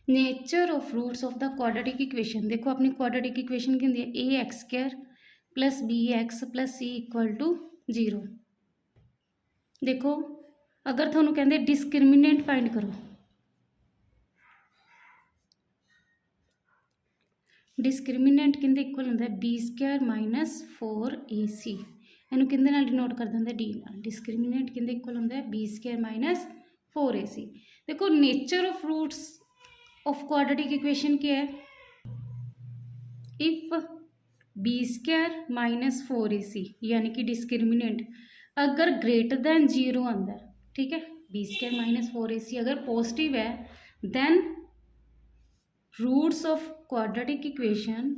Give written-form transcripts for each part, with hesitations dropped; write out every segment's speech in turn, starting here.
Nature of roots of the quadratic equation. देखो अपनी quadratic equation की होंदी है A X square plus B X plus C equal to 0। देखो अगर थानू कहंदे डिस्क्रिमिनेंट फाइंड करो, डिस्क्रिमिनेंट किंदे इक्वल होंदा है बी स्क्वायर माइनस 4ac। इनू किंदे नाल डिनोट कर दिंदा डी नाल। डिस्क्रिमिनेंट किंदे इक्वल होंदा है बी स्क्वायर माइनस 4ac। देखो nature of roots of quadratic equation क्या है? If b square minus 4ac यानी कि डिस्क्रिमिनेंट अगर ग्रेटर दैन 0 आंदा है, ठीक है, बी स्क्वायर माइनस 4ac अगर पॉजिटिव है, then roots of quadratic equation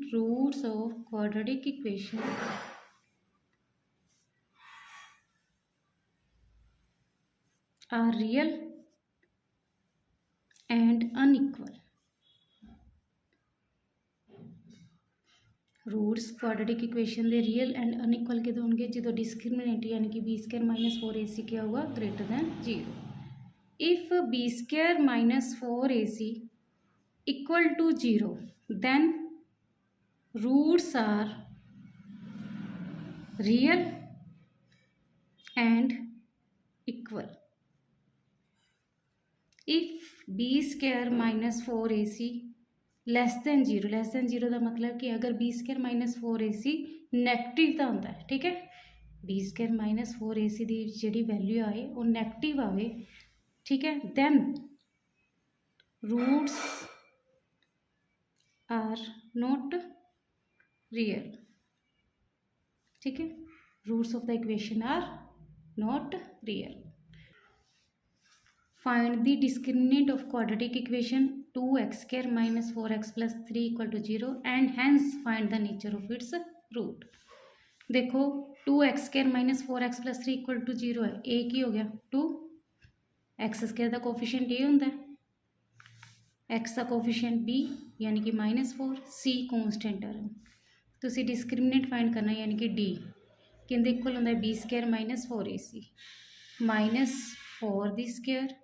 are real and unequal. Roots quadratic equation दे रियल एंड अनइक्वल किदों होंगे? जो डिस्क्रिमिनेंट यानी कि बी स्क्वायर माइनस 4ac क्या होगा? Greater than 0। If b square minus 4ac equal to 0 then roots are real and equal. If b square minus 4ac less than 0 का मतलब कि अगर b square minus 4ac negative का होंदा है, ठीक है, बी स्क्वायर माइनस 4ac की जी वैल्यू आए वो नैगेटिव आए, ठीक है, then roots are not real, ठीक है, roots of the equation are not real. Find the discriminant of quadratic equation 2x square minus 4x plus 3 equal to 0 and hence find the nature of its root। देखो 2x square minus 4x plus 3 equal to 0 है, a की हो गया 2, x square का coefficient a होंदा है, x का coefficient b यानी कि -4, c कॉन्स्टेंट है। तुसी डिस्क्रिमिनेंट फाइंड करना यानी कि d किंदे इक्वल होंदा है b square minus 4ac -4 दी स्क्वायर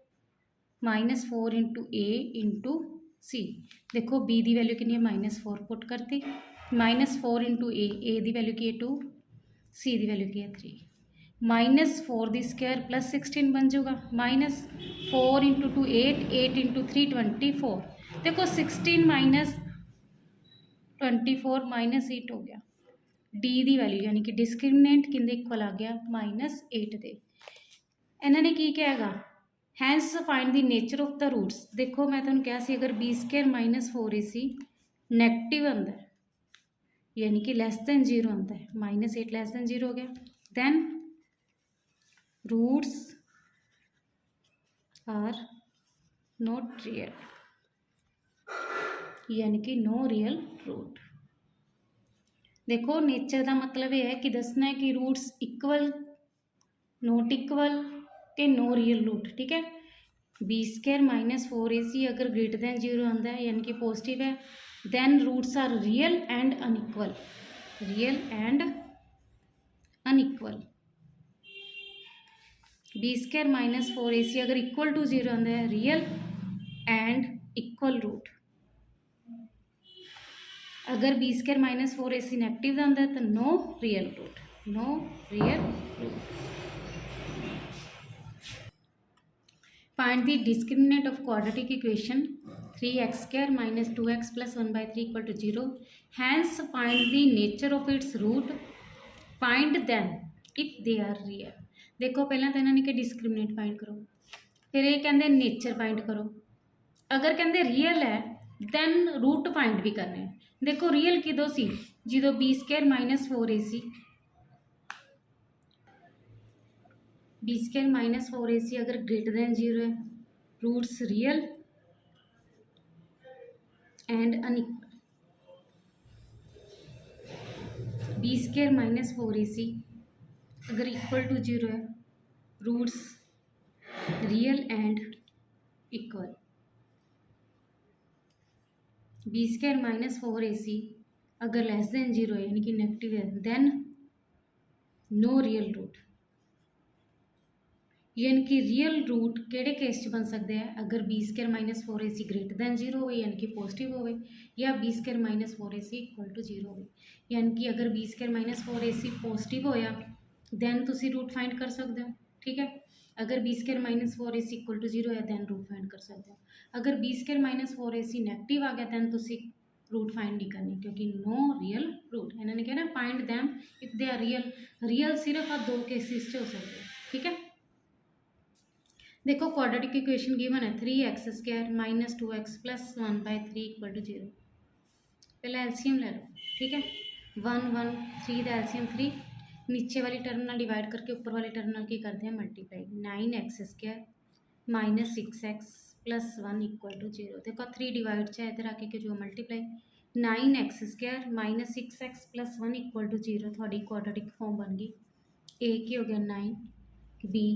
-4 इंटू ए इंटू सी। देखो बी की वैल्यू कितनी है? -4 पुट करती, -4 इंटू ए की वैल्यू की है 2, सी की वैल्यू की है 3, -4 दी स्क्वायर प्लस 16 बन जाऊगा, -4 इंटू 2 8, 8 इंटू 3 24। देखो 16 माइनस 24 -8 हो गया। डी की वैल्यू यानी कि डिस्क्रिमिनेंट किंदे इक्वल आ गया -8 दे। इन्होंने की क्या है? Hence find the nature of the roots. देखो मैं तुहानू कहा सी अगर b square minus 4ac negative आंदा है यानी कि लैस दैन 0 आंदा है, -8 लैस दैन 0 हो गया, then roots are not real यानी कि नो रियल रूट। देखो नेचर का मतलब यह है कि दसना है कि रूट्स इक्वल, नॉट इक्वल के नो रियल रूट, ठीक है। बी स्क्वायर माइनस 4ac अगर ग्रेटर दैन 0 आंदा है यानी कि पॉजिटिव है, then roots are real and unequal, real and unequal. B square minus 4ac अगर इक्वल टू 0 आंदा है, रियल एंड इक्वल रूट। अगर b square minus 4ac negative आंदा है तो no real root, no real root. Find the discriminant of quadratic equation 3x square minus 2x plus 1 by 3 equal to 0. Hence find the nature of its root. Find them if they are real. देखो पहला तो इन्होंने कि discriminant find करो, फिर ये कहते nature find करो। अगर कहते रियल है दैन रूट फाइंड भी करने। देखो रियल किदों सी जो b square minus 4ac, b square minus 4ac अगर ग्रेटर दैन 0 है, roots real and unequal. B square minus 4ac अगर इक्वल टू 0 है, roots real and equal. B square minus 4ac अगर लेस देन 0 है यानी कि नेगेटिव है, then no real root यानी कि रियल रूट किहड़े केस च बन सकते हैं, अगर B square minus 4ac greater than 0 हो, यानी कि पॉजिटिव हो, या B square minus 4ac equal to 0 हो। यानी कि अगर B square minus 4ac positive होया दैन तुसी रूट फाइंड कर सकते हो। ठीक है, अगर B square minus 4ac equal to 0 है दैन रूट फाइंड कर सकते हो। अगर B square minus 4ac negative आ गया दैन तुसी रूट फाइंड नहीं करनी, क्योंकि नो रियल रूट। इन्होंने कहना find them if they are real. Real सिर्फ आ दो केसिस हो सकते हैं। ठीक है, देखो क्वाड्रेटिक इक्वेशन गिवन है 3x² minus 2x plus 1/3 equal to 0। पहले एलसीएम ले लो। ठीक है, 1 1 3 का एलसीएम 3, नीचे वाली टर्मिनल डिवाइड करके ऊपर वाली टर्मिनल की करते हैं multiply. 9x² minus 6x plus 1 equal to 0। देखो 3 डिवाइड चाहे इधर आके के जो multiply 9x² minus 6x plus 1 equal to 0 थोड़ी क्वाड्रेटिक फॉर्म बन गई। ए की हो गया 9, B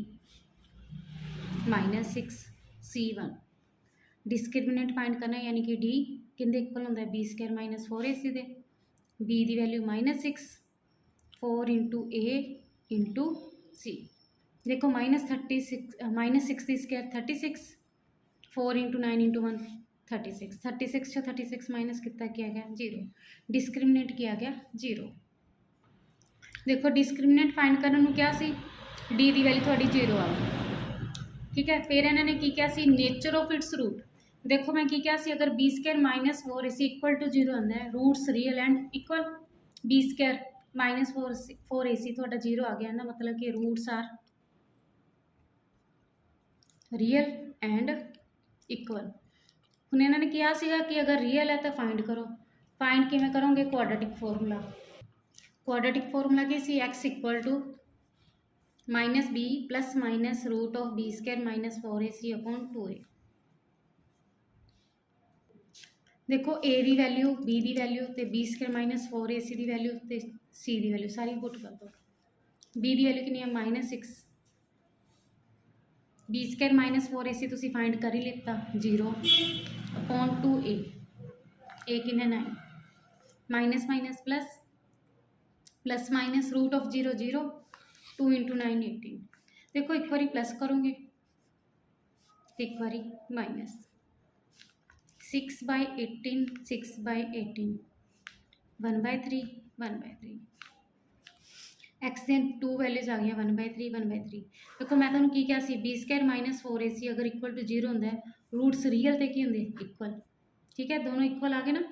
minus 6, C1। Discriminant find करना है, यानी कि डी किंदे इक्वल होंगे बी स्केयर माइनस 4ac दे। बी की वैल्यू -6, 4 इंटू ए इंटू सी। देखो -6 की स्केयर 36, 4 इंटू 9 इंटू 1 36, 36 36 माइनस कितना किया गया 0, डिस्क्रिमिनेंट किया गया 0। देखो डिस्क्रिमिनेंट फाइंड करने क्या सी, डी की वैल्यू थोड़ी 0 आ गई। ठीक है, फिर इन्होंने की क्या सी, नेचर ऑफ इट्स रूट। देखो मैं की क्या सी, अगर B square minus 4ac equal to 0 आंदा है, roots real and equal. B square minus 4ac थोड़ा 0 आ गया ना, मतलब कि roots are real and equal. ਹੁਣ ਇਹਨਾਂ ने किया ਸੀਗਾ कि अगर रियल है तो फाइंड करो। फाइंड किमें करोगे, क्वाड्रेटिक फॉर्मूला। क्वाड्रेटिक फॉर्मूला की सी X equal to minus B plus minus root of B square minus 4ac upon 2a। देखो ए की वैल्यू, बी की वैल्यू तो बी स्केयर माइनस 4ac की वैल्यू तो सी की वैल्यू सारी पुट कर दो। बी की वैल्यू कितनी है -6, बी स्केयर माइनस 4ac तुसी फाइंड कर ही लिता 0 अपॉन 2a। ए किन्ने 9, minus minus plus, plus minus root of 0 0, 2 into 9 18। देखो एक बारी प्लस करोगे एक बारी माइनस, 6/18 6/18 1/3 1/3। एक्स दिन 2 वैल्यूज आ गई 1/3 1/3। देखो मैं तुहानूं की क्या सी, बी स्केयर माइनस 4ac अगर इक्वल टू 0 होंगे रूट्स रियल तो की होंगे इक्वल। ठीक है, दोनों इक्वल आ गए ना,